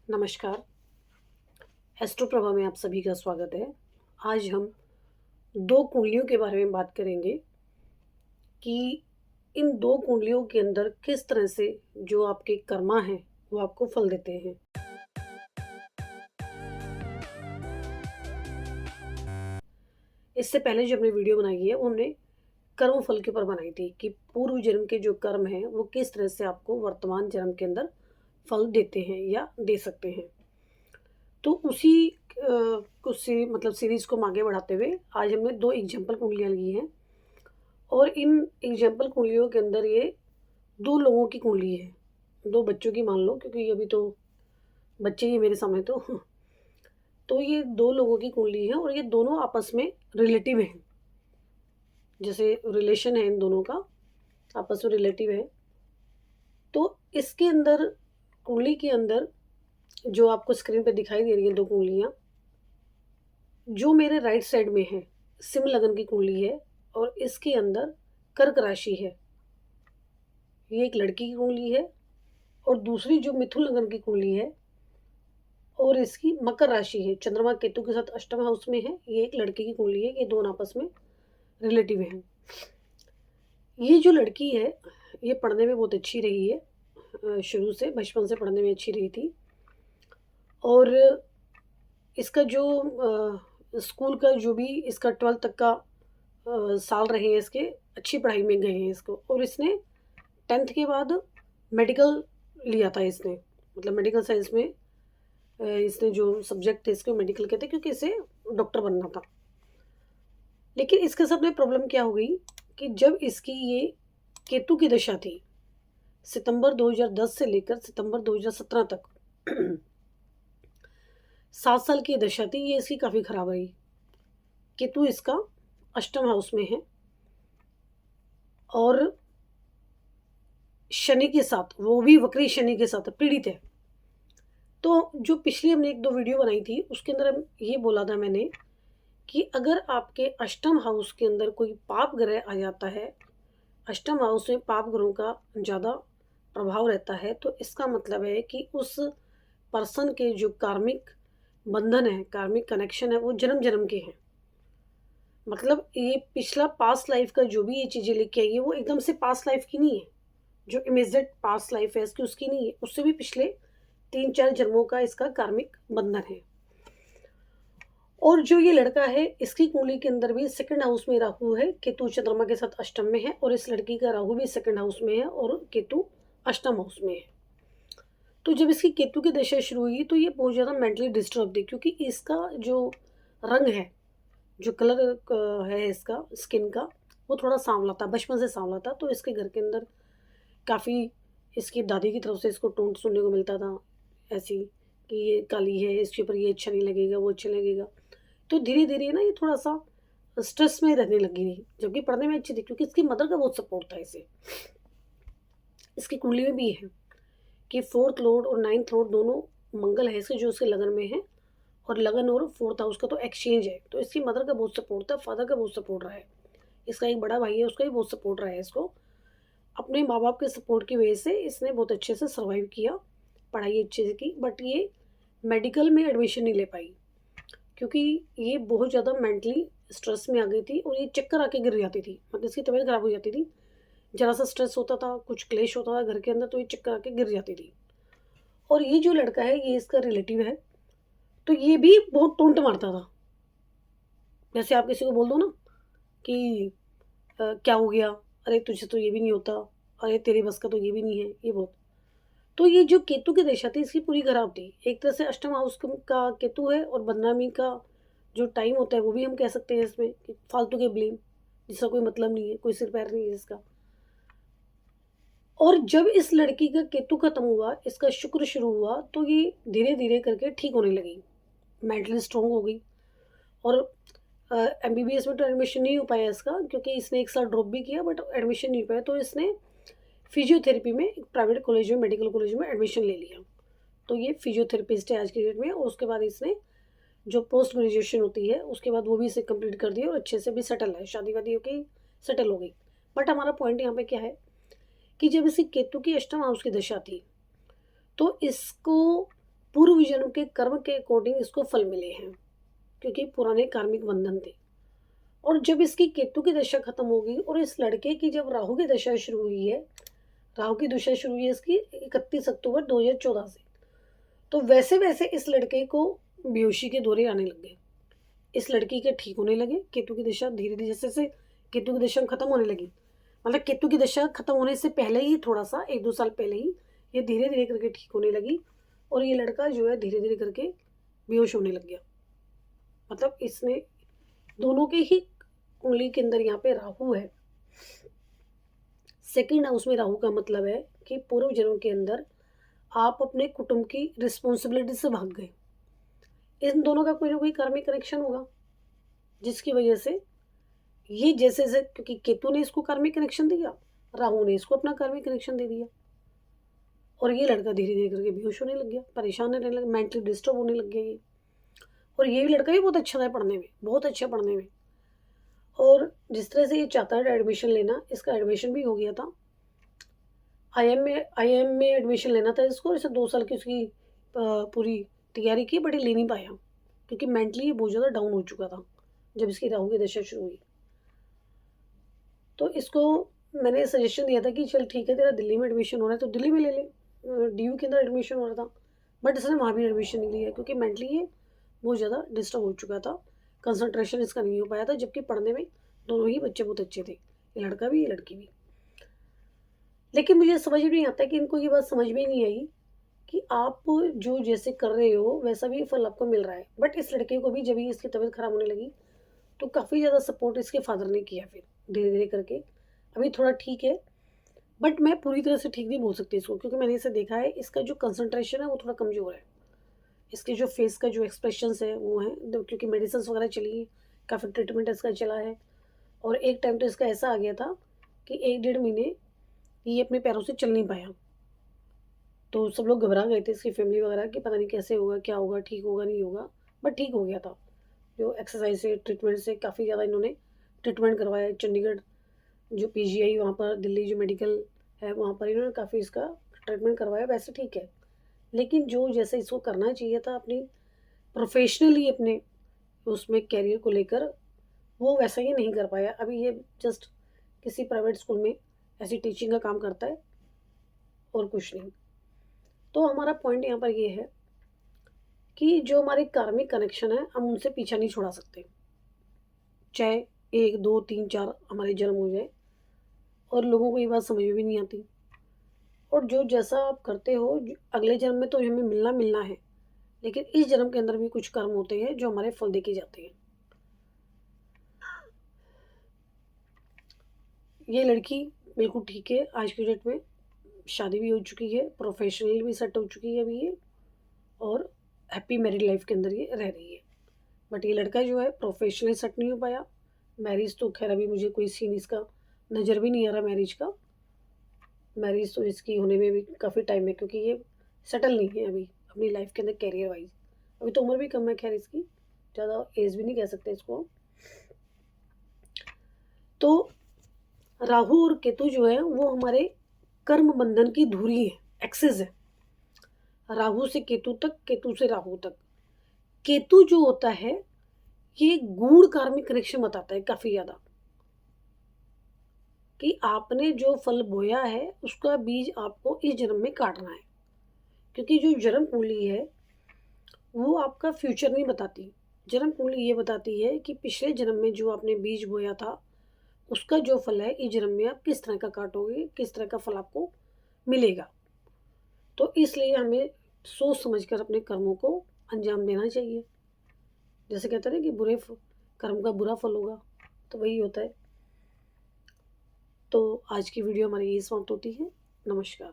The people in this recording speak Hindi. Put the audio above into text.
नमस्कार। एस्ट्रो प्रभा में आप सभी का स्वागत है। आज हम 2 कुंडलियों के बारे में बात करेंगे कि इन 2 कुंडलियों के अंदर किस तरह से जो आपके कर्मा हैं, वो आपको फल देते हैं। इससे पहले जो हमने वीडियो बनाई है, वो हमने कर्म फल के ऊपर बनाई थी कि पूर्व जन्म के जो कर्म हैं, वो किस तरह से आपको वर्तमान जन्म के अंदर फल देते हैं या दे सकते हैं। तो उसी कुछ सीरीज़ को हम आगे बढ़ाते हुए आज हमने 2 एग्जाम्पल कुंडलियाँ ली हैं और इन एग्जाम्पल कुंडलियों के अंदर ये 2 लोगों की कुंडली है। 2 बच्चों की मान लो, क्योंकि अभी तो बच्चे ही मेरे सामने तो ये 2 लोगों की कुंडली है और ये दोनों आपस में रिलेटिव हैं। जैसे रिलेशन है इन दोनों का, आपस में रिलेटिव है। तो इसके अंदर कुंडली के अंदर जो आपको स्क्रीन पे दिखाई दे रही हैं 2 कुंडलियाँ, जो मेरे राइट साइड में है, सिंह लगन की कुंडली है और इसके अंदर कर्क राशि है। ये एक लड़की की कुंडली है और दूसरी जो मिथुन लगन की कुंडली है और इसकी मकर राशि है। चंद्रमा केतु के साथ अष्टम हाउस में है। ये एक लड़के की कुंडली है। ये दोनों आपस में रिलेटिव हैं। ये जो लड़की है, ये पढ़ने में बहुत अच्छी रही है। शुरू से बचपन से पढ़ने में अच्छी रही थी और इसका जो स्कूल का जो भी इसका 12th तक का साल रहे हैं इसके, अच्छी पढ़ाई में गए हैं इसको। और इसने 10th के बाद मेडिकल लिया था इसने, मतलब मेडिकल साइंस में इसने जो सब्जेक्ट थे इसको मेडिकल कहते, क्योंकि इसे डॉक्टर बनना था। लेकिन इसके साथ में प्रॉब्लम क्या हो गई कि जब इसकी ये केतु की दशा थी, सितंबर 2010 से लेकर सितंबर 2017 तक 7 साल की दशा थी, ये इसकी काफ़ी खराब रही। केतु इसका अष्टम हाउस में है और शनि के साथ, वो भी वक्री शनि के साथ पीड़ित है। तो जो पिछली हमने 1-2 वीडियो बनाई थी, उसके अंदर हम ये बोला था मैंने कि अगर आपके अष्टम हाउस के अंदर कोई पाप ग्रह आ जाता है, अष्टम हाउस में पाप ग्रहों का ज़्यादा प्रभाव रहता है, तो इसका मतलब है कि उस पर्सन के जो कार्मिक बंधन है, कार्मिक कनेक्शन है, वो जन्म-जन्म के हैं। मतलब ये पिछला पास्ट लाइफ का जो भी ये चीज़ें लेके आई है, वो एकदम से पास्ट लाइफ की नहीं है। जो इमीडिएट पास्ट लाइफ है इसकी, उसकी नहीं है, उससे भी पिछले 3-4 जन्मों का इसका कार्मिक बंधन है। और जो ये लड़का है, इसकी कुंडली के अंदर भी सेकंड हाउस में राहु है, केतु चंद्रमा के साथ अष्टम में है और इस लड़की का राहु भी सेकंड हाउस में है और केतु अष्टम हाउस में है। तो जब इसकी केतु की दशा शुरू हुई तो ये बहुत ज़्यादा मेंटली डिस्टर्ब थी, क्योंकि इसका जो रंग है, जो कलर है इसका स्किन का, वो थोड़ा सांवला था, बचपन से सांवला था। तो इसके घर के अंदर काफ़ी इसकी दादी की तरफ से इसको टोंट सुनने को मिलता था ऐसी कि ये काली है, इसके ऊपर ये अच्छा नहीं लगेगा, वो अच्छा लगेगा। तो धीरे-धीरे ना ये थोड़ा-सा स्ट्रेस में रहने लगी थी, जबकि पढ़ने में अच्छी थी, क्योंकि इसकी मदर का बहुत सपोर्ट था इसे। इसकी कुंडली में भी है कि 4th लॉर्ड और 9th लॉर्ड दोनों मंगल है इसके, जो उसके लगन में है और लगन और 4th हाउस का तो एक्सचेंज है। तो इसकी मदर का बहुत सपोर्ट था, फादर का बहुत सपोर्ट रहा है। इसका एक बड़ा भाई है, उसका भी बहुत सपोर्ट रहा है इसको। अपने माँ-बाप के सपोर्ट की वजह से इसने बहुत अच्छे से सर्वाइव किया, पढ़ाई अच्छे से की, बट ये मेडिकल में एडमिशन नहीं ले पाई, क्योंकि ये बहुत ज़्यादा मेंटली स्ट्रेस में आ गई थी और ये चक्कर आके गिर जाती थी। मतलब इसकी तबीयत खराब हो जाती थी, ज़रा सा स्ट्रेस होता था, कुछ क्लेश होता था घर के अंदर, तो ये चक्कर आके गिर जाती थी। और ये जो लड़का है, ये इसका रिलेटिव है, तो ये भी बहुत टोंट मारता था। जैसे आप किसी को बोल दो ना कि क्या हो गया? अरे तुझसे तो ये भी नहीं होता, अरे तेरे बस का तो ये भी नहीं है, ये बहुत। तो ये जो केतु की दशा थी इसकी पूरी खराब थी। एक तरह से अष्टम हाउस का केतु है और बदनामी का जो टाइम होता है वो भी हम कह सकते हैं इसमें कि फालतू के ब्लेम, जिसका कोई मतलब नहीं है, कोई सिर पैर नहीं है इसका। और जब इस लड़की का केतु खत्म हुआ, इसका शुक्र शुरू हुआ, तो ये धीरे-धीरे करके ठीक होने लगी, मेंटली स्ट्रॉन्ग हो गई। और एमबीबीएस में तो एडमिशन नहीं हो पाया इसका, क्योंकि इसने 1 साल ड्रॉप भी किया, बट एडमिशन नहीं हो पाया। तो इसने फिजियोथेरेपी में एक प्राइवेट कॉलेज में, मेडिकल कॉलेज में एडमिशन ले लिया। तो ये फिजियोथेरेपिस्ट है आज की डेट में। और उसके बाद इसने जो पोस्ट ग्रेजुएशन होती है, उसके बाद वो भी इसे कंप्लीट कर दिया और अच्छे से भी सेटल है, शादी वादी होके सेटल हो गई। बट हमारा पॉइंट यहाँ पे क्या है कि जब इसकी केतु की अष्टम हाउस की दशा थी, तो इसको पूर्व जन्म के कर्म के अकॉर्डिंग इसको फल मिले हैं, क्योंकि पुराने कार्मिक बंधन थे। और जब इसकी केतु की दशा खत्म होगी और इस लड़के की जब राहु की दशा शुरू हुई है, राहु की दशा शुरू हुई है इसकी 31 अक्टूबर 2014 से, तो वैसे वैसे इस लड़के को बेहोशी के दौरे आने लग गए, इस लड़की के ठीक होने लगे। केतु की दशा धीरे धीरे जैसे जैसे केतु की दशा खत्म होने लगी, मतलब केतु की दशा खत्म होने से पहले ही थोड़ा सा 1-2 साल पहले ही ये धीरे धीरे करके ठीक होने लगी और ये लड़का जो है धीरे धीरे करके बेहोश होने लग गया। मतलब इसने दोनों के ही कुंडली के अंदर यहाँ पे राहु है, सेकंड हाउस में राहु का मतलब है कि पूर्व जन्म के अंदर आप अपने कुटुंब की रिस्पॉन्सिबिलिटी से भाग गए। इन दोनों का कोई ना कोई कार्मिक कनेक्शन होगा, जिसकी वजह से ये जैसे जैसे, क्योंकि केतु ने इसको कार्मिक कनेक्शन दिया, राहु ने इसको अपना कार्मिक कनेक्शन दे दिया और ये लड़का धीरे धीरे करके बेहोश होने लग गया, परेशान रहने लगा, मेंटली डिस्टर्ब होने लग गया ये। और ये भी लड़का भी बहुत अच्छा था पढ़ने में, बहुत अच्छा पढ़ने में, और जिस तरह से ये चाहता है एडमिशन लेना, इसका एडमिशन भी हो गया था। आईएम में एडमिशन लेना था इसको, इसे 2 साल की उसकी पूरी तैयारी की, बट ये ले नहीं पाया क्योंकि मेंटली ये बहुत ज़्यादा डाउन हो चुका था जब इसकी राहु की दशा शुरू हुई। तो इसको मैंने सजेशन दिया था कि चल ठीक है, तेरा दिल्ली में एडमिशन हो रहा है तो दिल्ली में ले ले, डीयू के अंदर एडमिशन हो रहा था, बट इसने वहाँ भी एडमिशन नहीं लिया क्योंकि मेंटली ये बहुत ज़्यादा डिस्टर्ब हो चुका था, कंसंट्रेशन इसका नहीं हो पाया था, जबकि पढ़ने में दोनों ही बच्चे बहुत अच्छे थे, ये लड़का भी ये लड़की भी। लेकिन मुझे समझ में नहीं आता कि इनको ये बात समझ में नहीं आई कि आप जो जैसे कर रहे हो वैसा भी फल आपको मिल रहा है। बट इस लड़के को भी जब ही इसकी तबीयत खराब होने लगी तो काफ़ी ज़्यादा सपोर्ट इसके फादर ने किया, फिर धीरे धीरे करके अभी थोड़ा ठीक है, बट मैं पूरी तरह से ठीक नहीं बोल सकती इसको, क्योंकि मैंने इसे देखा है, इसका जो कंसंट्रेशन है वो थोड़ा कमज़ोर है, इसके जो फेस का जो एक्सप्रेशंस है वो है, क्योंकि मेडिसिन वगैरह चली है, काफ़ी ट्रीटमेंट इसका चला है, और एक टाइम तो इसका ऐसा आ गया था कि 1-1.5 महीने ये अपने पैरों से चल नहीं पाया। तो सब लोग घबरा गए थे, इसकी फैमिली वगैरह, कि पता नहीं कैसे होगा, क्या होगा, ठीक होगा नहीं होगा, बट ठीक हो गया था। जो एक्सरसाइज से, ट्रीटमेंट से काफ़ी ज़्यादा इन्होंने ट्रीटमेंट करवाया। चंडीगढ़ जो पीजीआई वहाँ पर, दिल्ली जो मेडिकल है वहाँ पर इन्होंने काफ़ी इसका ट्रीटमेंट करवाया, वैसे ठीक है। लेकिन जो जैसे इसको करना चाहिए था अपनी प्रोफेशनली अपने उसमें कैरियर को लेकर, वो वैसा ही नहीं कर पाया। अभी ये जस्ट किसी प्राइवेट स्कूल में ऐसी टीचिंग का काम करता है और कुछ नहीं। तो हमारा पॉइंट यहाँ पर ये है कि जो हमारे कार्मिक कनेक्शन है हम उनसे पीछा नहीं छुड़ा सकते, चाहे 1, 2, 3, 4 हमारे जन्म हो जाए, और लोगों को ये बात समझ में भी नहीं आती। और जो जैसा आप करते हो अगले जन्म में तो हमें मिलना मिलना है, लेकिन इस जन्म के अंदर भी कुछ कर्म होते हैं जो हमारे फल देके जाते हैं। ये लड़की बिल्कुल ठीक है, आज की डेट में शादी भी हो चुकी है, प्रोफेशनली भी सेट हो चुकी है अभी ये, और हैप्पी मैरिड लाइफ के अंदर ये रह रही है। बट ये लड़का जो है प्रोफेशनली सेट नहीं हो पाया। मैरिज तो खैर अभी मुझे कोई सीन इसका नज़र भी नहीं आ रहा मैरिज का, मैरिज तो इसकी होने में भी काफ़ी टाइम है, क्योंकि ये सेटल नहीं है अभी अपनी लाइफ के अंदर कैरियर वाइज। अभी तो उम्र भी कम है, खैर इसकी ज़्यादा एज भी नहीं कह सकते इसको। तो राहु और केतु जो है वो हमारे कर्म बंधन की धुरी है, एक्सेस है, राहु से केतु तक, केतु से राहु तक। केतु जो होता है ये गूढ़ कार्मिक कनेक्शन बताता है काफ़ी ज़्यादा, कि आपने जो फल बोया है उसका बीज आपको इस जन्म में काटना है, क्योंकि जो जन्म कुंडली है वो आपका फ्यूचर नहीं बताती। जन्म कुंडली ये बताती है कि पिछले जन्म में जो आपने बीज बोया था उसका जो फल है इस जन्म में आप किस तरह का काटोगे, किस तरह का फल आपको मिलेगा। तो इसलिए हमें सोच समझकर अपने कर्मों को अंजाम देना चाहिए। जैसे कहते हैं ना कि बुरे कर्म का बुरा फल होगा, तो वही होता है। तो आज की वीडियो हमारी यही समाप्त होती है। नमस्कार।